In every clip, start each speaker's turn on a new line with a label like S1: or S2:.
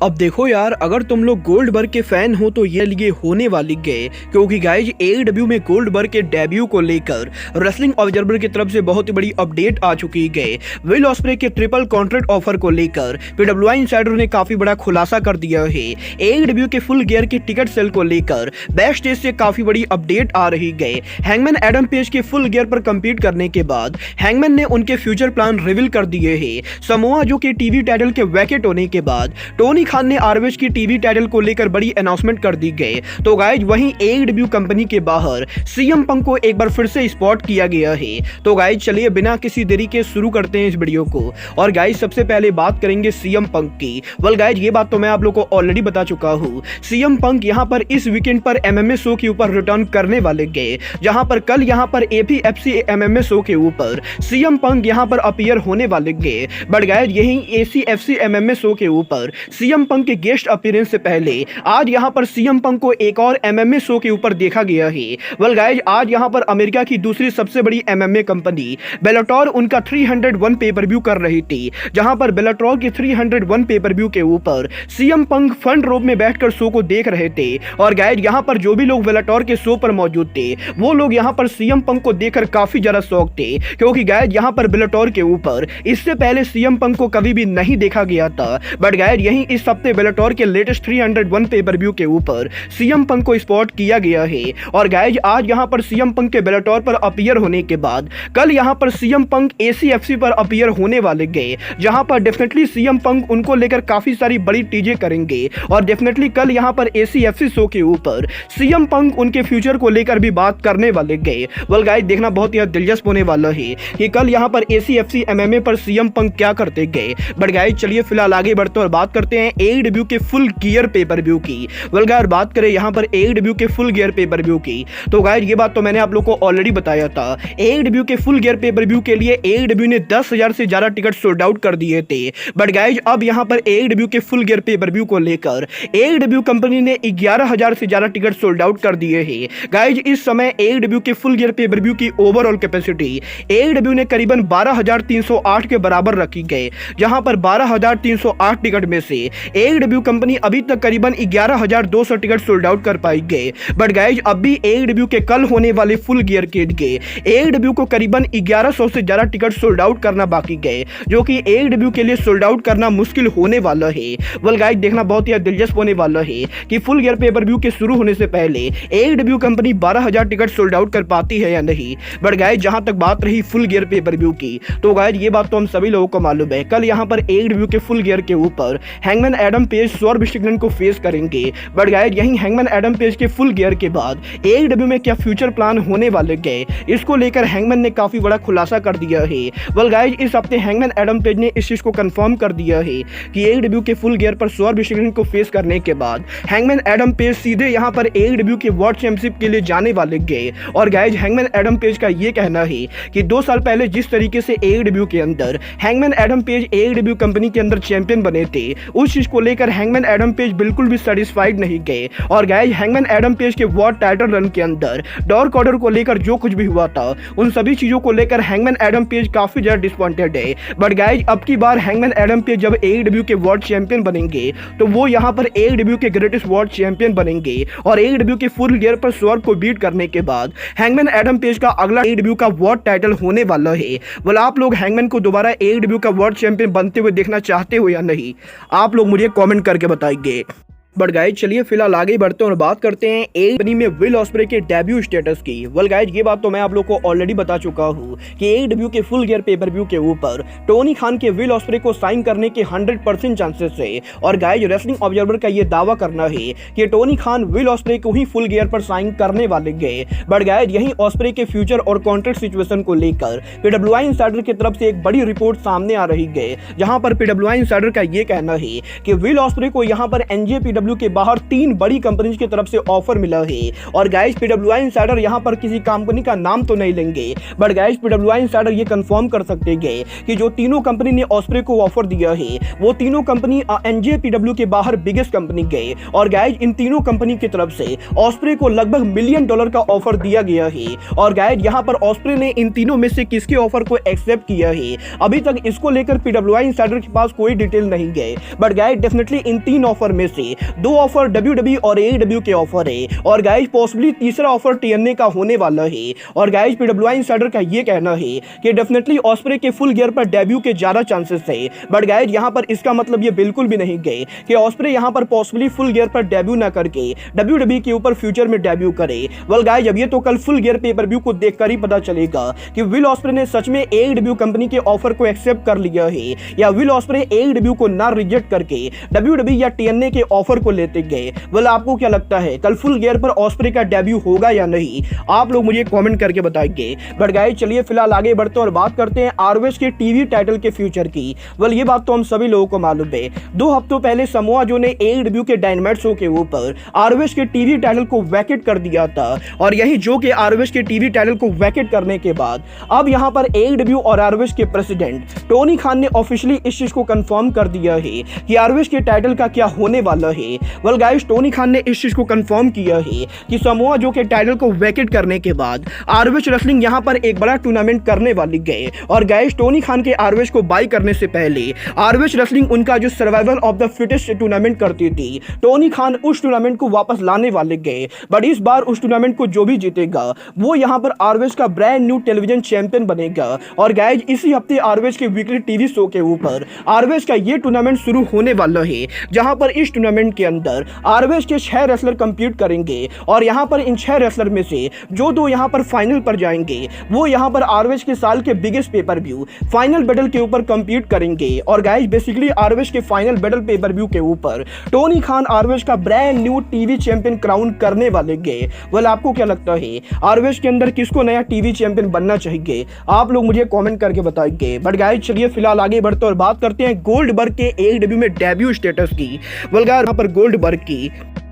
S1: अब देखो यार, अगर तुम लोग गोल्डबर्ग के फैन हो तो ये होने वाली गए, क्योंकि गाइज एडब्ल्यू में गोल्डबर्ग के डेब्यू को लेकर रेसलिंग ऑब्जर्वर की तरफ से बहुत ही बड़ी अपडेट आ चुकी है। विल ऑस्प्रे के ट्रिपल कॉन्ट्रैक्ट ऑफर को लेकर पीडब्ल्यूआई इनसाइडर ने काफी बड़ा खुलासा कर दिया है। एडब्ल्यू के फुल गियर के टिकट सेल को लेकर बैक स्टेज से काफी बड़ी अपडेट आ रही है। हैंगमैन एडम पेज के फुल गियर पर कम्पीट करने के बाद हैंगमैन ने उनके फ्यूचर प्लान रिवील कर दिए हैं। समोआ जो कि टीवी टाइटल के वैकेट होने के बाद टोनी खान ने आरओएच की टीवी टाइटल को लेकर बड़ी अनाउंसमेंट कर दी गई। तो गाइज वहीं एडब्ल्यू कंपनी के बाहर सीएम पंक को एक बार फिर से स्पॉट किया गया है। तो गाइज चलिए बिना किसी देरी के शुरू करते हैं इस वीडियो को। और गाइज सबसे पहले बात करेंगे सीएम पंक की। वेल गाइज ये बात तो मैं आप लोगों को ऑलरेडी बता चुका हूँ। सीएम पंक यहाँ पर इस वीकेंड पर एमएमए शो के ऊपर रिटर्न करने वाले गए, जहां पर कल यहाँ पर एपीएफसी एमएमए शो के ऊपर सीएम पंक यहाँ पर अपीयर होने वाले गए। बट गाइज यही एसीएफसी एमएमए शो के ऊपर सीएम पंक के गेस्ट अपीयरेंस से पहले आज यहां पर सीएम पंक को एक और एमएमए शो के ऊपर देखा गया है। वेल गाइज आज यहां पर अमेरिका की दूसरी सबसे बड़ी एमएमए कंपनी बेलाटोर उनका 301 पे पर व्यू कर रही थी, जहां पर बेलाटोर की 301 पे पर व्यू के ऊपर सीएम पंक फ्रंट रो में बैठकर शो को देख रहे थे। और गाइज यहां पर जो भी लोग बेलाटोर के शो पर मौजूद थे वो लोग यहां पर सीएम पंक को देखकर काफी ज्यादा शौक थे, क्योंकि गाइज यहां पर बेलाटोर के ऊपर इससे पहले सीएम पंक को कभी भी नहीं देखा गया था। बट गाइज यही इस हफ्ते बेलाटोर के लेटेस्ट 301 पे पर व्यू के ऊपर सीएम पंक को स्पॉट किया गया है। और गाइज आज यहां पर सीएम पंक के बेलाटोर पर अपीयर होने के बाद कल यहां पर सीएम पंक एसीएफसी पर अपीयर होने वाले गए, जहां पर डेफिनेटली सीएम पंक उनको लेकर काफी सारी बड़ी चीजें करेंगे। और डेफिनेटली कल यहां पर एसीएफसी शो के ऊपर सीएम पंक उनके फ्यूचर को लेकर भी बात करने वाले गए। वेल गाइज देखना बहुत ही दिलचस्प होने वाला है कि कल यहां पर एसीएफसी एमएमए पर सीएम पंक क्या करते गए। बट गाइज चलिए फिलहाल आगे बढ़ते और बात करते हैं एडब्ल्यू के फुल गियर पे पर व्यू की। वेल गाइज बात करें यहां पर एडब्ल्यू के फुल गियर पे पर व्यू की, तो गाइज ये बात तो मैंने आप लोगों को ऑलरेडी बताया था। एडब्ल्यू के फुल गियर पे पर व्यू के लिए एडब्ल्यू ने 10,000 से ज्यादा टिकट सोल्ड आउट कर दिए थे। बट गाइज अब यहां पर एडब्ल्यू के फुल गियर पे पर व्यू को लेकर एडब्ल्यू कंपनी ने 11,000 से ज्यादा टिकट सोल्ड आउट कर दिए हैं। गाइज इस समय एडब्ल्यू के फुल गियर पे पर व्यू की ओवरऑल कैपेसिटी एडब्ल्यू ने करीबन 12,308 के बराबर रखी गई, जहां पर 12,308 टिकट में से एडब्ल्यू कंपनी अभी तक करीबन 11,200 टिकट सोल्ड आउट कर पाई गए। बट गाइज अब भी एडब्ल्यू के कल होने वाले फुल गियर के एडब्ल्यू को करीबन 1100 से ज्यादा टिकट सोल्ड आउट करना बाकी गए, जो कि एडब्ल्यू के लिए सोल्ड आउट करना मुश्किल होने वाला है। वेल गाइज देखना बहुत ही दिलचस्प होने वाला है कि फुल गियर पे पर व्यू के शुरू होने से पहले एडब्ल्यू कंपनी 12,000 टिकट सोल्ड आउट कर पाती है या नहीं। बट गाइज जहां तक बात रही फुल गियर पे पर व्यू की, तो गाइज ये बात तो हम सभी लोगों को मालूम है। कल यहां पर एडब्ल्यू के फुल गियर के ऊपर hangman Adam page Saurabh Strickland को फेस करेंगे। बट गाइज यही हैंगमैन एडम पेज के फुल गियर के बाद एडब्ल्यू में क्या फ्यूचर प्लान होने वाले गए, इसको लेकर हैंगमैन ने काफी बड़ा खुलासा कर दिया है। वेल गाइज इस हफ्ते हैंगमैन एडम पेज ने इस चीज को कंफर्म कर दिया है कि एडब्ल्यू के फुल गियर पर सौरभ स्ट्रिकलैंड को फेस करने के बाद हैंगमैन एडम पेज सीधे यहां पर एडब्ल्यू के वर्ल्ड चैंपियनशिप के लिए जाने वाले गए। और गाइज हैंगमैन एडम पेज का यह कहना है कि 2 साल पहले जिस तरीके से एडब्ल्यू के अंदर हैंगमैन एडम पेज एडब्ल्यू कंपनी के अंदर चैंपियन बने थे, उस चीज को लेकर हैंगमैन एडम पेज बिल्कुल भी सेटिस्फाइड नहीं गए। और गाइज हैंगमैन एडम पेज के वर्ल्ड टाइटल रन के अंदर डार्क ऑर्डर को लेकर जो कुछ भी हुआ था उन सभी चीजों को लेकर हैंगमैन एडम पेज काफी ज्यादा डिसअपॉइंटेड है। बट गाइज अब की बार हैंगमैन एडम पेज जब एडब्ल्यू के वर्ल्ड चैंपियन बनेंगे तो वो यहाँ पर एडब्ल्यू के ग्रेटेस्ट वर्ल्ड चैंपियन बनेंगे। और एडब्ल्यू के फुल गियर पर सौरभ को बीट करने के बाद हैंगमैन एडम पेज का अगला एडब्ल्यू का वर्ल्ड टाइटल होने वाला है। बोला आप लोग हैंगमैन को दोबारा एडब्ल्यू का वर्ल्ड चैंपियन बनते हुए देखना चाहते हो या नहीं, आप लोग मुझे कमेंट करके बताइए। बट गाइज चलिए फिलहाल आगे बढ़ते हैं और बात करते हैं एडब्ल्यू में विल ऑस्प्रे के डेब्यू स्टेटस की। वेल गाइज ये बात तो मैं आप लोग को ऑलरेडी बता चुका हूँ कि एडब्ल्यू के फुल गियर पे पर व्यू के ऊपर टोनी खान के विल ऑस्प्रे को साइन करने के 100% चांसेस है। और गाइज रेसलिंग ऑब्जर्वर का ये दावा करना है कि टोनी खान विल ऑस्प्रे को ही फुल गियर पर साइन करने वाले गए। बट गाइज यही ऑस्प्रे के फ्यूचर और कॉन्ट्रैक्ट सिचुएशन को लेकर पीडब्ल्यूआई इनसाइडर की तरफ से एक बड़ी रिपोर्ट सामने आ रही है, जहां पर पीडब्ल्यूआई इनसाइडर का ये कहना है कि विल ऑस्प्रे को यहां पर एनजेपीडब्ल्यू AEW के बाहर 3 बड़ी कंपनीज की तरफ से ऑफर मिला है। और गाइस PWI इंसाइडर यहां पर किसी कंपनी का नाम तो नहीं लेंगे, बट गाइस PWI इंसाइडर ये कंफर्म कर सकते हैं कि जो तीनों कंपनी ने ऑस्प्रे को ऑफर दिया है वो तीनों कंपनी NJPW के बाहर बिगेस्ट कंपनी गए। और गाइस इन तीनों कंपनी की तरफ से ऑस्प्रे को लगभग $1 मिलियन का ऑफर दिया गया है। और गाइस यहां पर ऑस्प्रे ने इन तीनों में से किसके ऑफर को एक्सेप्ट किया है, अभी तक इसको लेकर PWI इंसाइडर के पास कोई डिटेल नहीं गए। But guys definitely in 3 offer में से 2 ऑफर WWE और AEW के ऑफर है, और गाइस पॉसिबली तीसरा ऑफर TNA का होने वाला है। और गाइस PWI इंसाइडर का ये कहना है कि डेफिनेटली ऑस्प्रे के फुल गियर पर डेब्यू के ज्यादा चांसेस है। बट गाइस यहां पर इसका मतलब ये बिल्कुल भी नहीं गए कि ऑस्प्रे यहां पर पॉसिबली फुल गियर पर डेब्यू ना करके WWE के ऊपर फ्यूचर में डेब्यू करे। वेल गाइस अब ये तो कल फुल गियर पेपर व्यू को देखकर ही पता चलेगा कि विल ऑस्प्रे ने सच में AEW कंपनी के ऑफर को एक्सेप्ट कर लिया है या विल ऑस्प्रे AEW को ना रिजेक्ट करके WWE या TNA के ऑफर को लेते गए। वेल आपको क्या लगता है कल फुल गियर पर ऑस्प्रे का डेब्यू होगा या नहीं, आप लोग मुझे कमेंट करके बताएंगे। बट गाइस चलिए फिलहाल आगे बढ़ते हैं और बात करते हैं ROH के टीवी टाइटल के फ्यूचर की। वेल ये बात तो हम सभी लोगों को मालूम है, 2 हफ्तों पहले समोआ जो ने AEW के डायनामाइट शो के ऊपर ROH के टीवी टाइटल को वैकेट कर दिया था। और यही जो कि ROH के टीवी टाइटल को वैकेट करने के बाद अब यहां पर AEW और ROH के प्रेसिडेंट टोनी खान ने ऑफिशियली इस चीज को कंफर्म कर दिया है कि ROH के टाइटल का क्या होने वाला है। वेल गाइस टोनी खान ने इस चीज को कंफर्म किया है कि समोआ जो के टाइटल को वैकेट करने के बाद ROH रेसलिंग यहां पर एक बड़ा टूर्नामेंट करने वाली गए। और गाइस टोनी खान के ROH को बाय करने से पहले ROH रेसलिंग उनका जो survival of the fittest tournament करती थी, टोनी खान उस टूर्नामेंट को वापस लाने वाले गए। बट इस बार उस टूर्नामेंट को जो भी जीतेगा वो यहां पर ROH का ब्रांड न्यू टेलीविजन चैंपियन बनेगा। और गाइस इसी हफ्ते ROH के वीकली टीवी शो के ऊपर ROH का ये टूर्नामेंट शुरू होने वाला है, जहां पर इस टूर्नामेंट के अंदर ROH के 6 रेसलर कंपीट करेंगे। और यहां पर इन 6 रेसलर में से जो 2 यहां पर फाइनल पर जाएंगे वो यहां पर ROH के साल के biggest pay per view final battle के ऊपर कंपीट करेंगे। और गाइस बेसिकली ROH के फाइनल बैटल पेपर व्यू के ऊपर टोनी खान ROH का brand new TV champion crown करने वाले गए। वेल आपको क्या लगता है ROH के अंदर किसको नया टीवी चैंपियन बनना चाहिए, आप लोग मुझे कमेंट करके बताएंगे। बट गाइस चलिए फिलहाल आगे बढ़ते और बात करते हैं गोल्डबर्ग के AEW में डेब्यू स्टेटस की। वेल गाइस यहां पर गोल्डबर्ग की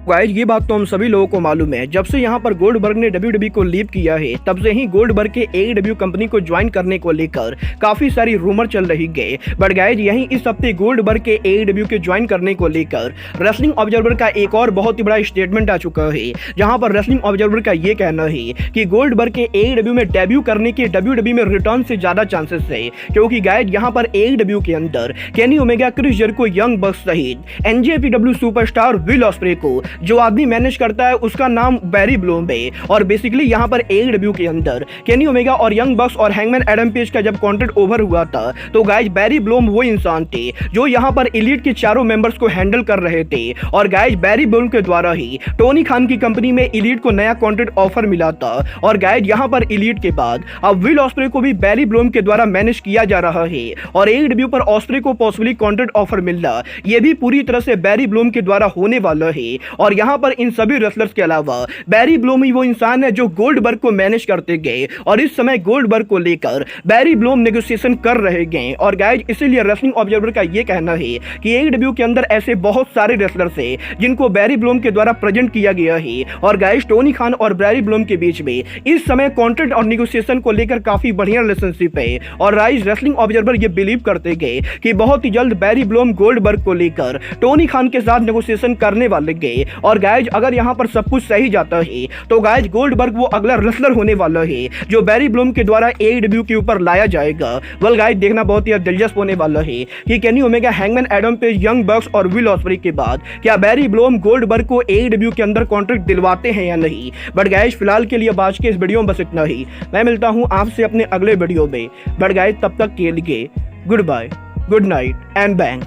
S1: गाइस ये बात तो हम सभी लोगों को मालूम है, जब से यहाँ पर गोल्डबर्ग ने WWE को लीव किया है तब से ही गोल्डबर्ग के AEW कंपनी को ज्वाइन करने को लेकर काफी सारी रूमर चल रही गए। बट गाइस यहीं इस हफ्ते गोल्डबर्ग के AEW के ज्वाइन करने को लेकर रेसलिंग ऑब्जर्वर का एक और बहुत ही बड़ा स्टेटमेंट आ चुका है, जहां पर रेसलिंग ऑब्जर्वर का ये कहना है कि गोल्डबर्ग के AEW में डेब्यू करने के WWE में रिटर्न से ज्यादा चांसेस है, क्योंकि गाइस यहाँ पर AEW के अंदर Kenny Omega, Chris Jericho, Young Bucks सहित NJPW सुपरस्टार विल ऑस्प्रे को जो आदमी मैनेज करता है उसका नाम बैरी ब्लूम है। और बेसिकली यहाँ पर AEW के अंदर केनी ओमेगा और यंग बक्स और हैंगमैन एडम पेज का जब कॉन्ट्रैक्ट ओवर हुआ था तो गाइस बैरी ब्लूम वो इंसान थे जो यहाँ पर एलीट के चारों मेंबर्स को हैंडल कर रहे थे। और गाइस बैरी ब्लूम के द्वारा ही टोनी खान की कंपनी में एलीट को नया कॉन्ट्रैक्ट ऑफर मिला था। और गाइस यहाँ पर एलीट के बाद अब विल ऑस्प्रे को भी बैरी ब्लूम के द्वारा मैनेज किया जा रहा है। और AEW पर ऑस्प्रे को पॉसिबली कॉन्ट्रैक्ट ऑफर मिलना ये भी पूरी तरह से बैरी ब्लूम के द्वारा होने वाला है। और यहाँ पर इन सभी रेसलर्स के अलावा बैरी ब्लूम ही वो इंसान है जो गोल्डबर्ग को मैनेज करते गए और इस समय गोल्डबर्ग को लेकर बैरी ब्लूम नेगोशिएशन कर रहे गए। और गाइस इसीलिए रेसलिंग ऑब्जर्वर का ये कहना है कि AEW के अंदर ऐसे बहुत सारे रेसलर्स हैं जिनको बैरी ब्लूम के द्वारा प्रेजेंट किया गया है। और गाइस टोनी खान और बैरी ब्लूम के बीच में इस समय कॉन्ट्रैक्ट और नेगोशिएशन को लेकर काफी बढ़िया रिलेशनशिप है। और गाइस रेसलिंग ऑब्जर्वर ये बिलीव करते गए कि बहुत ही जल्द बैरी ब्लूम गोल्डबर्ग को लेकर टोनी खान के साथ नेगोशिएशन करने वाले गए। और गाइस अगर यहाँ पर सब कुछ सही जाता है तो गाइस गोल्डबर्ग वो अगला रेसलर होने वाला है जो बैरी ब्लूम के द्वारा AEW के ऊपर लाया जाएगा। वेल गाइस देखना बहुत ही दिलचस्प होने वाला है कि Kenny Omega, hangman Adam page, young बक्स और विल ऑस्प्रे के बाद क्या बैरी ब्लूम गोल्डबर्ग को AEW के अंदर कॉन्ट्रैक्ट दिलवाते हैं या नहीं। बट गाइस फिलहाल के लिए आज के इस वीडियो में बस इतना ही। मैं मिलता हूँ आपसे अपने अगले वीडियो में। बट गाइस तब तक के लिए goodbye, good night and bang.